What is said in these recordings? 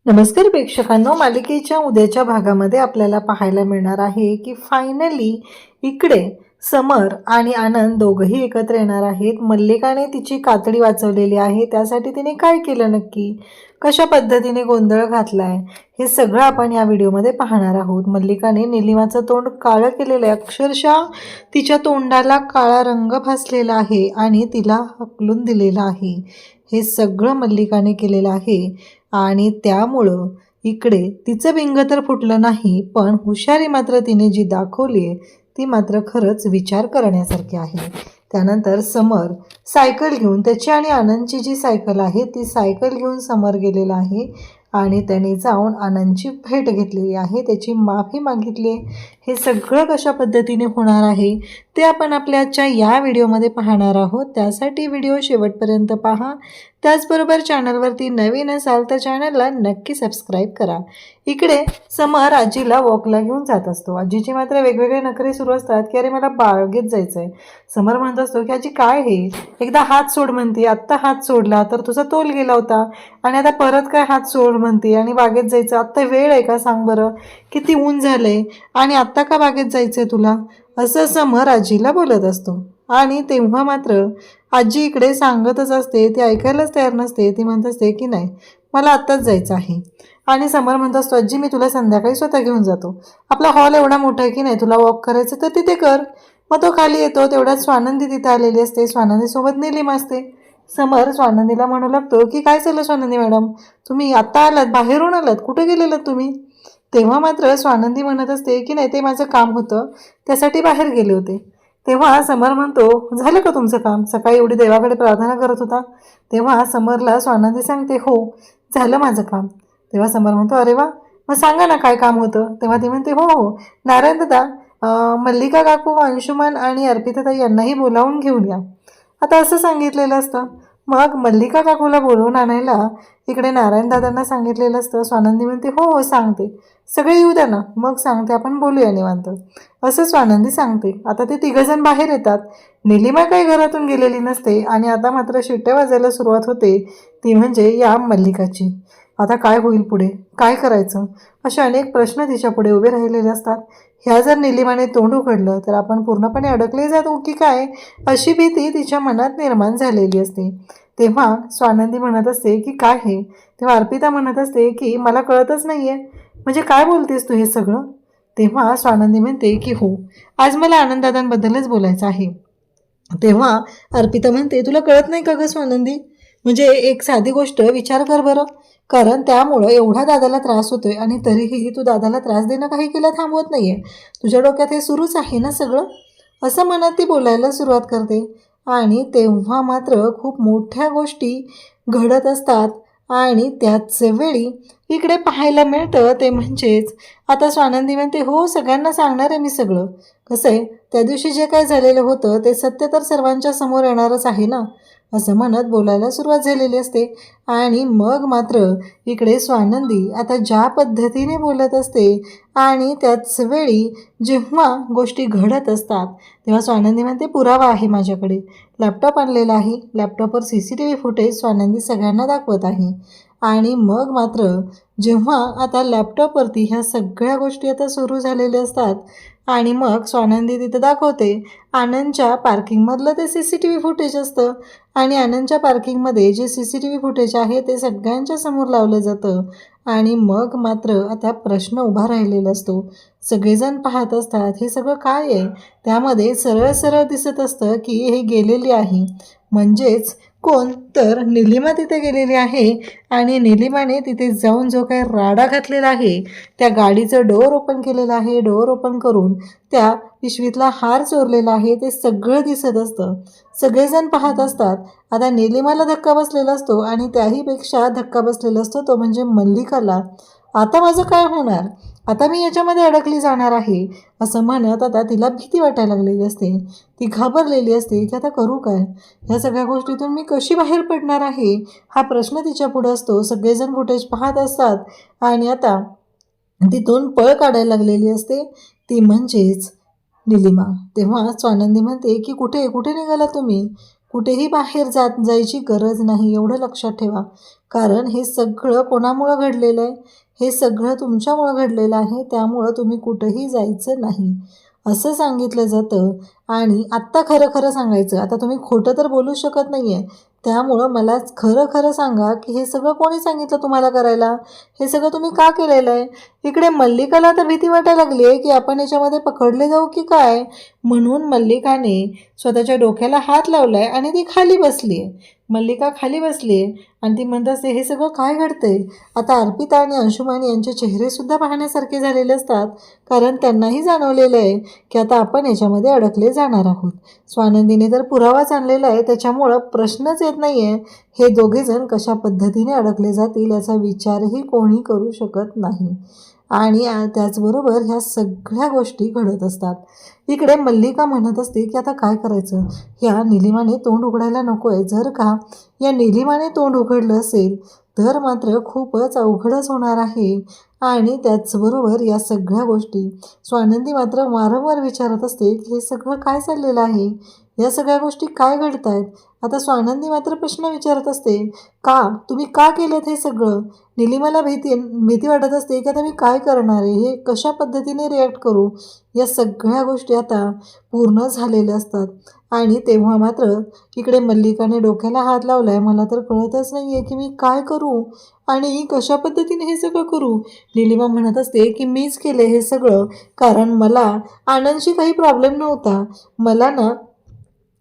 नमस्कार प्रेक्षकांनो, मालिकेच्या उद्याच्या भागामध्ये आपल्याला पाहायला मिळणार आहे की फायनली इकडे समर आणि आनंद दोघंही एकत्र येणार आहेत. मल्लिकाने तिची कातडी वाचवलेली आहे, त्यासाठी तिने काय केलं नक्की, कशा पद्धतीने गोंधळ घातलाय, हे सगळं आपण या व्हिडिओमध्ये पाहणार आहोत. मल्लिकाने निलिमाचं तोंड काळं केलेलं आहे, अक्षरशः तिच्या तोंडाला काळा रंग फासलेला आहे आणि तिला हकलून दिलेलं आहे. हे सगळं मल्लिकाने केलेलं आहे आणि त्यामुळं इकडे तिचं बिंग तर फुटलं नाही, पण हुशारी मात्र तिने जी दाखवली आहे ती मात्र खरंच विचार करण्यासारखी आहे. त्यानंतर समर सायकल घेऊन, त्याची आणि आनंदची जी सायकल आहे ती सायकल घेऊन समर गेलेला आहे आणि त्याने जाऊन आनंदची भेट घेतलेली आहे, त्याची माफी मागितली आहे. हे सगळं कशा पद्धतीने होणार आहे ते आपण आपल्या आजच्या या व्हिडिओमध्ये पाहणार आहोत. त्यासाठी व्हिडिओ शेवटपर्यंत पहा. त्याचबरोबर चॅनलवरती नवीन असाल तर चॅनलला नक्की सबस्क्राईब करा. इकडे समर आजीला वॉकला घेऊन जात असतो. आजीची मात्र वेगवेगळे नखरे सुरू असतात की अरे मला बागेत जायचं आहे. समर म्हणत असतो की आजी काय हे, एकदा हात सोड म्हणते, आत्ता हात सोडला तर तुझा तोल गेला होता आणि आता परत काय हात सोड म्हणते आणि बागेत जायचं, आत्ता वेळ आहे का सांग बरं, किती ऊन झालंय आणि आत्ता का बागेत जायचं आहे तुला, असं समर आजीला बोलत असतो. आणि तेव्हा मात्र आजी इकडे सांगतच असते, ती ऐकायलाच तयार नसते. ती म्हणत असते की नाही मला आत्ताच जायचं आहे. आणि समर म्हणत असतो आजी मी तुला संध्याकाळी स्वतः घेऊन जातो, आपला हॉल एवढा मोठा आहे की नाही, तुला वॉक करायचं तर तिथे कर. मग तो खाली येतो, तेवढ्यात स्वानंदी तिथे आलेली असते, स्वानंदीसोबत निलिमा असते. समर स्वानंदीला म्हणू लागतो की काय चाललं स्वानंदी मॅडम, तुम्ही आत्ता आलात, बाहेरून आलात, कुठे गेलेलात तुम्ही. तेव्हा मात्र स्वानंदी म्हणत असते की नाही ते माझं काम होतं, त्यासाठी बाहेर गेले होते. तेव्हा समर म्हणतो झालं का तुमचं काम, सकाळी एवढी देवाकडे प्रार्थना करत होता. तेव्हा समरला स्वानंदी सांगते हो झालं माझं काम. तेव्हा समर म्हणतो अरे वा, मग सांगा ना काय काम होतं. तेव्हा ती म्हणते हो हो नारायण दादा, मल्लिका काकू, अंशुमन आणि अर्पिताताई यांनाही बोलावून घेऊन या, आता असं सांगितलेलं असतं. मग मल्लिका काकूला बोलवून आणायला इकडे नारायणदादांना सांगितलेलं असतं. स्वानंदी म्हणते हो हो सांगते, सगळे येऊ द्या ना मग सांगते, आपण बोलूया निवांत, असं स्वानंदी सांगते. आता ते तिघंजण बाहेर येतात. निलिमा काही घरातून गेलेली नसते आणि आता मात्र शिट्ट्या वाजायला सुरुवात होते, ती म्हणजे या मल्लिकाची. आता काय होईल पुढे, काय करायचं, असे अनेक प्रश्न तिच्या पुढे उभे राहिलेले असतात. ह्या जर निलिमाने तोंड उघडलं तर आपण पूर्णपणे अडकले जातो की काय, अशी भीती तिच्या मनात निर्माण झालेली असते. तेव्हा स्वानंदी म्हणत असते की काय हे. तेव्हा अर्पिता म्हणत असते की मला कळतच नाही आहे, म्हणजे काय बोलतेस तू हे सगळं. तेव्हा स्वानंदी म्हणते की हो आज मला आनंददादांबद्दलच बोलायचं आहे. तेव्हा अर्पिता म्हणते तुला कळत नाही का गं स्वानंदी, म्हणजे एक साधी गोष्ट विचार कर बरं, कारण त्यामुळं एवढा दादाला त्रास होतोय आणि तरीही तू दादाला त्रास देणं काही केलं थांबवत नाहीये, तुझ्या डोक्यात हे सुरूच आहे ना सगळं, असं म्हणत ती बोलायला सुरुवात करते. आणि तेव्हा मात्र खूप मोठ्या गोष्टी घडत असतात आणि त्याच वेळी इकडे पाहायला मिळतं ते म्हणजेच आता स्वानंदी म्हणते हो सगळ्यांना सांगणार आहे मी सगळं. कसं आहे त्या दिवशी जे काय झालेलं होतं ते सत्य तर सर्वांच्या समोर येणारच आहे ना, असं म्हणत बोलायला सुरुवात झालेली असते. आणि मग मात्र इकडे स्वानंदी आता ज्या पद्धतीने बोलत असते आणि त्याच वेळी जेव्हा गोष्टी घडत असतात तेव्हा स्वानंदी म्हणते पुरावा आहे माझ्याकडे, लॅपटॉप आणलेला आहे, लॅपटॉपवर CCTV फुटेज स्वानंदी सगळ्यांना दाखवत आहे. आणि मग मात्र जेव्हा आता लॅपटॉपवरती ह्या सगळ्या गोष्टी आता सुरू झालेल्या असतात आणि मग स्वानंदी तिथं दाखवते आनंदच्या पार्किंगमधलं ते CCTV फुटेज असतं आणि आनंदच्या पार्किंगमध्ये जे CCTV फुटेज आहे ते सगळ्यांच्या समोर लावलं जातं. आणि मग मात्र आता प्रश्न उभा राहिलेला असतो, सगळेजण पाहत असतात हे सगळं काय आहे. त्यामध्ये सरळ सरळ दिसत असतं की हे गेलेली आहे, म्हणजेच कोण तर निलिमा तिथे गेलेली आहे आणि निलिमाने तिथे जाऊन जो काही राडा घातलेला आहे, त्या गाडीचं डोअर ओपन केलेलं आहे, डोअर ओपन करून त्या पिशवीतला हार चोरलेला आहे, ते सगळं दिसत असतं, सगळेजण पाहत असतात. आता निलिमाला धक्का बसलेला असतो आणि त्याहीपेक्षा धक्का बसलेला असतो तो म्हणजे मल्लिकाला. आता माझं काय होणार, आता मी याच्यामध्ये अडकली जाणार आहे असं म्हणत आता तिला भीती वाटायला लागलेली असते. ती घाबरलेली असते की आता करू काय, ह्या सगळ्या गोष्टीतून मी कशी बाहेर पडणार आहे हा प्रश्न तिच्या पुढे असतो. सगळेजण फुटेज पाहत असतात आणि आता तिथून पळ काढायला लागलेली असते, ती म्हणजेच निलिमा. तेव्हा स्वानंदी म्हणते की कुठे कुठे निघाला तुम्ही, कुठेही बाहेर जायची गरज नाही, एवढं लक्षात ठेवा, कारण हे सगळं कोणामुळं घडलेलं आहे? हे सगळं तुमच्यामुळं घडलेलं आहे, त्यामुळं तुम्ही कुठंही जायचं नाही असं सांगितलं जातं. आणि आत्ता खरं खरं सांगायचं, आता तुम्ही खोटं तर बोलू शकत नाही आहे, त्यामुळं मला खरं खरं सांगा की हे सगळं कोणी सांगितलं तुम्हाला करायला? हे सगळं तुम्ही का केलेलं आहे? इकडे मल्लिकाला तर भीती वाटायला लागली आहे की आपण याच्यामध्ये पकडले जाऊ की काय, म्हणून मल्लिकाने स्वतःच्या डोक्याला हात लावला आहे आणि ती खाली बसली आहे. मल्लिका खाली बसली आहे आणि ती म्हणत असते, हे सगळं काय घडतंय? आता अर्पिता आणि अंशुमान यांचे चेहरेसुद्धा पाहण्यासारखे झालेले असतात, कारण त्यांनाही जाणवलेलं आहे की आता आपण याच्यामध्ये अडकले जाणार आहोत. स्वानंदीने तर पुरावाच आणलेला आहे, त्याच्यामुळं प्रश्नच येत नाही आहे हे दोघेजण कशा पद्धतीने अडकले जातील याचा विचारही कोणी करू शकत नाही. आणि त्याचबरोबर ह्या सगळ्या गोष्टी घडत असतात. इकडे मल्लिका म्हणत असते की आता काय करायचं? या निलिमाने तोंड उघडायला नको आहे. जर का या निलिमाने तोंड उघडलं असेल तर मात्र खूपच अवघडच होणार आहे. आणि त्याचबरोबर या सगळ्या गोष्टी स्वानंदी मात्र वारंवार विचारत असते की हे सगळं काय चाललेलं आहे? या सगळ्या गोष्टी काय घडत आहेत? आता स्वानंदी मात्र प्रश्न विचारत असते, का? तुम्ही का केलं हे सगळं? निलिमाला भीती वाटत असते की आता मी काय करणार आहे? हे कशा पद्धतीने रिॲक्ट करू? या सगळ्या गोष्टी आता पूर्ण झालेल्या असतात. आणि तेव्हा मात्र इकडे मल्लिकाने डोक्याला हात लावला आहे. मला तर कळतच नाही आहे की मी काय करू आणि कशा पद्धतीने हे सगळं करू? निलिमा म्हणत असते की मीच केले हे सगळं, कारण मला आनंदशी काही प्रॉब्लेम नव्हता. मला ना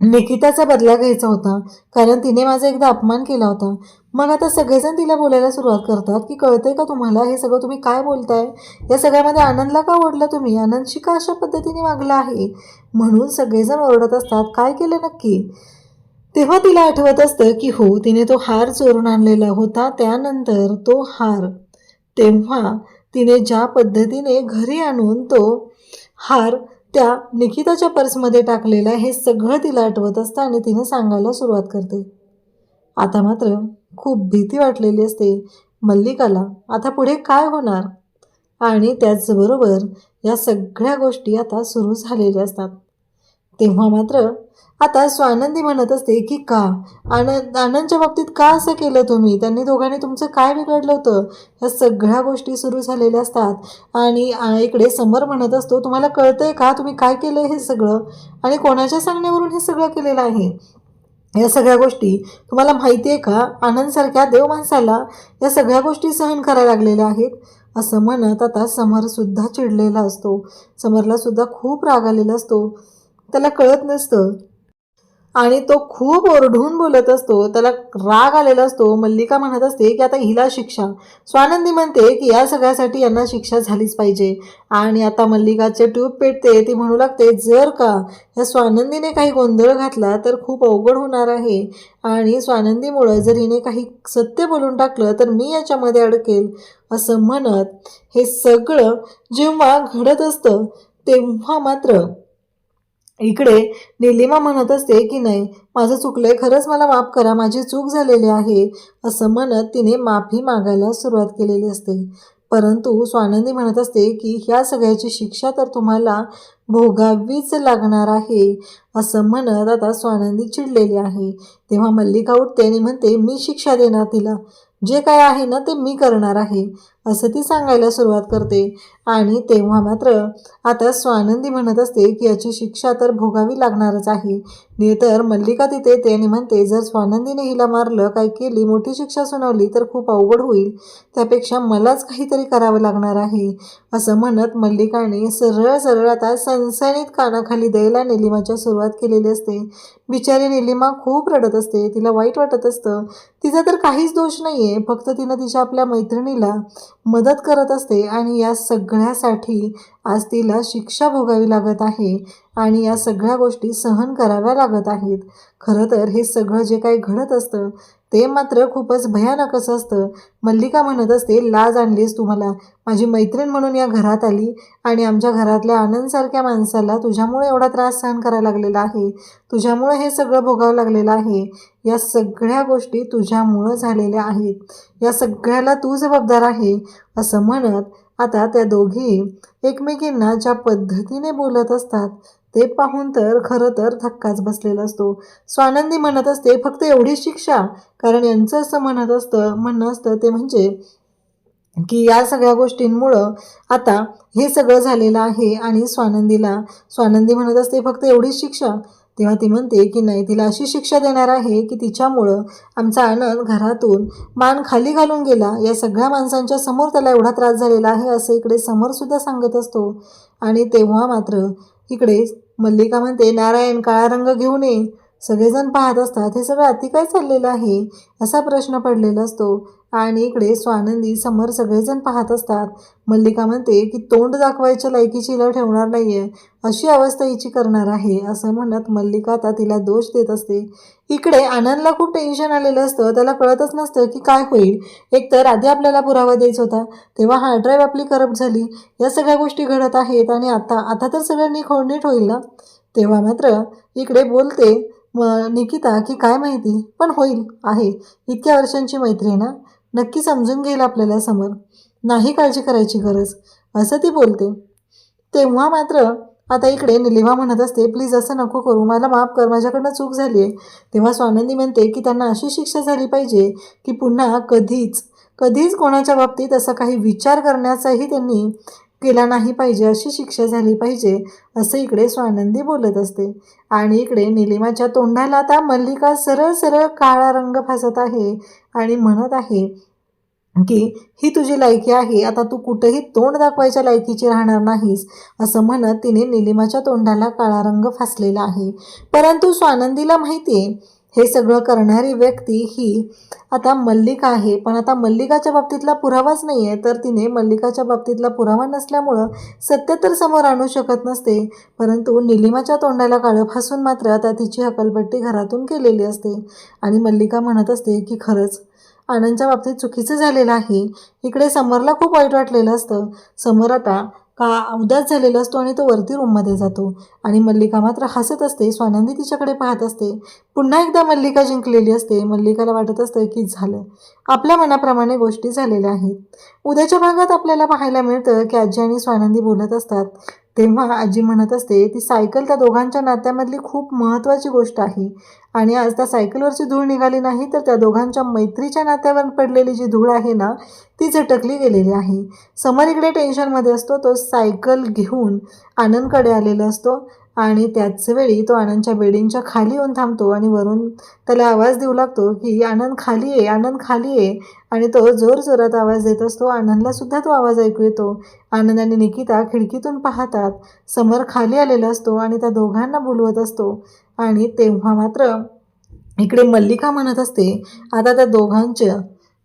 निकिताचा बदला घ्यायचा होता, कारण तिने माझा एकदा अपमान केला होता. मग आता सगळेजण तिला बोलायला सुरुवात करतात की कळतंय का तुम्हाला हे सगळं तुम्ही काय बोलताय? या सगळ्यामध्ये आनंदला का ओढलं तुम्ही? आनंदशी का अशा पद्धतीने वागला आहे? म्हणून सगळेजण ओरडत असतात. काय केलं नक्की? तेव्हा तिला आठवत असतं की हो, तिने तो हार चोरून आणलेला होता. त्यानंतर तो हार तेव्हा तिने ज्या पद्धतीने घरी आणून तो हार त्या निकिताच्या पर्समध्ये टाकलेला हे सगळं तिला आठवत असतं आणि तिने सांगायला सुरुवात करते. आता मात्र खूप भीती वाटलेली असते मल्लिकाला. आता पुढे काय होणार? आणि त्याचबरोबर या सगळ्या गोष्टी आता सुरू झालेल्या असतात. तेव्हा मात्र आता स्वानंदी म्हणत असते की का आनंदच्या बाबतीत का असं केलं तुम्ही? त्यांनी दोघांनी तुमचं काय बिघडलं होतं? ह्या सगळ्या गोष्टी सुरू झालेल्या असतात. आणि इकडे समर म्हणत असतो, तुम्हाला कळतंय का तुम्ही काय केलं हे सगळं आणि कोणाच्या सांगण्यावरून हे सगळं केलेलं आहे? या सगळ्या गोष्टी तुम्हाला माहिती आहे का? आनंदसारख्या देव माणसाला या सगळ्या गोष्टी सहन करायला लागलेल्या आहेत असं म्हणत आता समरसुद्धा चिडलेला असतो. समरलासुद्धा खूप राग आलेला असतो. त्याला कळत नसतं आणि तो खूप ओरडून बोलत असतो. त्याला राग आलेला असतो. मल्लिका म्हणत असते की आता हिला शिक्षा. स्वानंदी म्हणते की या सगळ्यासाठी यांना शिक्षा झालीच पाहिजे. आणि आता मल्लिकाचे ट्यूब पेटते. ती म्हणू लागते, जर का या स्वानंदीने काही गोंधळ घातला तर खूप अवघड होणार आहे. आणि स्वानंदीमुळं जर हिने काही सत्य बोलून टाकलं तर मी याच्यामध्ये अडकेल असं म्हणत हे सगळं जेव्हा घडत असतं तेव्हा मात्र इकडे निलिमा म्हणत असते की नाही, माझं चुकलंय, खरंच मला माफ करा, माझी चूक झालेली आहे असं म्हणत तिने माफी मागायला सुरुवात केलेली असते. परंतु स्वानंदी म्हणत असते की ह्या सगळ्याची शिक्षा तर तुम्हाला भोगावीच लागणार आहे असं म्हणत आता स्वानंदी चिडलेली आहे. तेव्हा मल्लिका उठते आणि म्हणते, मी शिक्षा देणार तिला, जे काय आहे ना ते मी करणार आहे असं ती सांगायला सुरुवात करते. आणि तेव्हा मात्र आता स्वानंदी म्हणत असते की याची शिक्षा तर भोगावी लागणारच आहे. तर मल्लिका तिथे येते आणि म्हणते, जर स्वानंदीने हिला मारलं, काय केली, मोठी शिक्षा सुनावली तर खूप अवघड होईल, त्यापेक्षा मलाच काहीतरी करावं लागणार आहे असं म्हणत मल्लिकाने सरळ सरळ आता सणसणीत कानाखाली द्यायला निलिमाच्या सुरुवात केलेली असते. बिचारी निलिमा खूप रडत असते. तिला वाईट वाटत असतं. तिचा तर काहीच दोष नाही आहे, फक्त तिनं तिच्या आपल्या मैत्रिणीला मदत करत असते आणि या सगळ्यासाठी आज तिला शिक्षा भोगावी लागत आहे आणि या सगळ्या गोष्टी सहन कराव्या लागत आहेत. खरं तर हे सगळं जे काही घडत असतं ते मात्र खूपच भयानकच असतं. मल्लिका म्हणत असते, लाज आणलीस तू मला, माझी मैत्रीण म्हणून या घरात आली आणि आमच्या घरातल्या आनंदसारख्या माणसाला तुझ्यामुळे एवढा त्रास सहन करायला लागलेला आहे, तुझ्यामुळे हे सगळं भोगावं लागलेलं आहे. या सगळ्या गोष्टी तुझ्यामुळं झालेल्या आहेत, या सगळ्याला तू जबाबदार आहे असं म्हणत आता त्या दोघी एकमेकींना ज्या पद्धतीने बोलत असतात ते पाहून तर खरं तर धक्काच बसलेला असतो. स्वानंदी म्हणत असते फक्त एवढीच शिक्षा, कारण यांचं असं म्हणणं असतं ते म्हणजे की या सगळ्या गोष्टींमुळं आता हे सगळं झालेलं आहे. आणि स्वानंदी म्हणत असते फक्त एवढीच शिक्षा. तेव्हा ती म्हणते की नाही, तिला अशी शिक्षा देणार आहे की तिच्यामुळं आमचा आनंद घरातून मान खाली घालून गेला, या सगळ्या माणसांच्या समोर त्याला एवढा त्रास झालेला आहे असं इकडे समरसुद्धा सांगत असतो. आणि तेव्हा मात्र इकडे मल्लिका म्हणते नारायण काळा रंग घेऊन ये. सगळेजण पाहत असतात हे सगळं अति काय चाललेलं आहे असा प्रश्न पडलेला असतो. आणि इकडे स्वानंदी समोर सगळेजण पाहत असतात. मल्लिका म्हणते की तोंड दाखवायच्या लायकीची हिला ठेवणार नाहीये, अशी अवस्था हिची करणार आहे असं म्हणत मल्लिका आता तिला दोष देत असते. इकडे आनंदला खूप टेन्शन आलेलं असतं. त्याला कळतच नसतं की काय होईल. एकतर आधी आपल्याला पुरावा द्यायचा होता, तेव्हा हार्ड ड्राईव्ह आपली करप्ट झाली, या सगळ्या गोष्टी घडत आहेत. आणि आता तर सगळं नीट होईल ना. तेव्हा मात्र इकडे बोलते निकिता की काय माहिती, पण होईल आहे. इतक्या वर्षांची मैत्री ना, नक्की समजून घेईल आपल्याला समर, नाही काळजी करायची गरज, असं ती बोलते. तेव्हा मात्र आता इकडे निलिमा म्हणत असते प्लीज असं नको करू, मला माफ कर, माझ्याकडनं चूक झाली आहे. तेव्हा स्वानंदी म्हणते की त्यांना अशी शिक्षा झाली पाहिजे की पुन्हा कधीच कोणाच्या बाबतीत असं काही विचार करण्याचाही त्यांनी केला नाही पाहिजे, अशी शिक्षा झाली पाहिजे असं इकडे स्वानंदी बोलत असते. आणि इकडे निलिमाच्या तोंडाला आता मल्लिका सरळ सरळ काळा रंग फासत आहे आणि म्हणत आहे की ही तुझी लायकी आहे, आता तू कुठेही तोंड दाखवायच्या लायकीची राहणार नाहीस, असं म्हणत तिने निलिमाच्या तोंडाला काळा रंग फासलेला आहे. परंतु स्वानंदीला माहिती आहे हे सगळं करणारी व्यक्ती ही आता मल्लिका आहे. पण आता मल्लिकाच्या बाबतीतला पुरावाच नाही आहे, तर तिने मल्लिकाच्या बाबतीतला पुरावा नसल्यामुळं सत्य तर समोर आणू शकत नसते. परंतु निलिमाच्या तोंडाला काळं फासून मात्र आता तिची हकलपट्टी घरातून केलेली असते. आणि मल्लिका म्हणत असते की खरंच आनंदच्या बाबतीत चुकीचं झालेलं आहे. इकडे समरला खूप वाईट वाटलेलं असतं. समर आता उदास झालेला असतो आणि तो वरती रूममध्ये जातो. आणि मल्लिका मात्र हसत असते. स्वानंदी तिच्याकडे पाहत असते. पुन्हा एकदा मल्लिका जिंकलेली असते. मल्लिकाला वाटत असतं की झालं, आपल्या मनाप्रमाणे गोष्टी झालेल्या आहेत. उद्याच्या भागात आपल्याला पाहायला मिळतं की आजी आणि स्वानंदी बोलत असतात. तेव्हा आजी म्हणत असते ती सायकल त्या दोघांच्या नात्यामधली खूप महत्त्वाची गोष्ट आहे. आणि आज त्या सायकलवरची धूळ निघाली नाही तर त्या दोघांच्या मैत्रीच्या नात्यावर पडलेली जी धूळ आहे ना, ती झटकली गेलेली आहे. समर इकडे टेन्शनमध्ये असतो. तो सायकल घेऊन आनंदकडे आलेला असतो. आणि त्याच वेळी तो आनंदच्या बिल्डिंगच्या खाली येऊन थांबतो आणि वरून त्याला आवाज देऊ लागतो की आनंद खाली आहे, आनंद खाली आहे. आणि तो जोरजोरात आवाज देत असतो. आनंदला सुद्धा तो आवाज ऐकू येतो. आनंद आणि निकिता खिडकीतून पाहतात. समर खाली आलेला असतो आणि त्या दोघांना बोलवत असतो. आणि तेव्हा मात्र इकडे मल्लिका म्हणत असते आता त्या दोघांच्या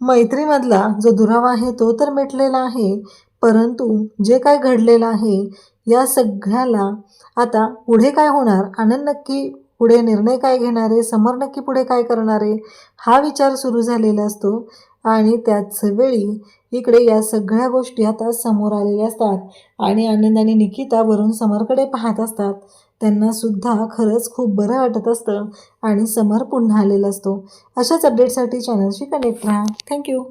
मैत्रीमधला जो दुरावा आहे तो तर मिटलेला आहे, परंतु जे काय घडलेलं आहे या सगळ्याला आता पुढे काय होणार, आनंद नक्की पुढे निर्णय काय घेणार आहे, समर नक्की पुढे काय करणार आहे, हा विचार सुरू झालेला असतो. आणि त्याच वेळी इकडे या सगळ्या गोष्टी आता समोर आलेल्या असतात. आणि आनंद आणि निकिता वरून समरकडे पाहत असतात. त्यांना सुद्धा खरंच खूप बरं वाटत असतं आणि समर पुन्हा आलेला असतो. अशाच अपडेटसाठी चॅनलशी कनेक्ट राहा. थँक्यू.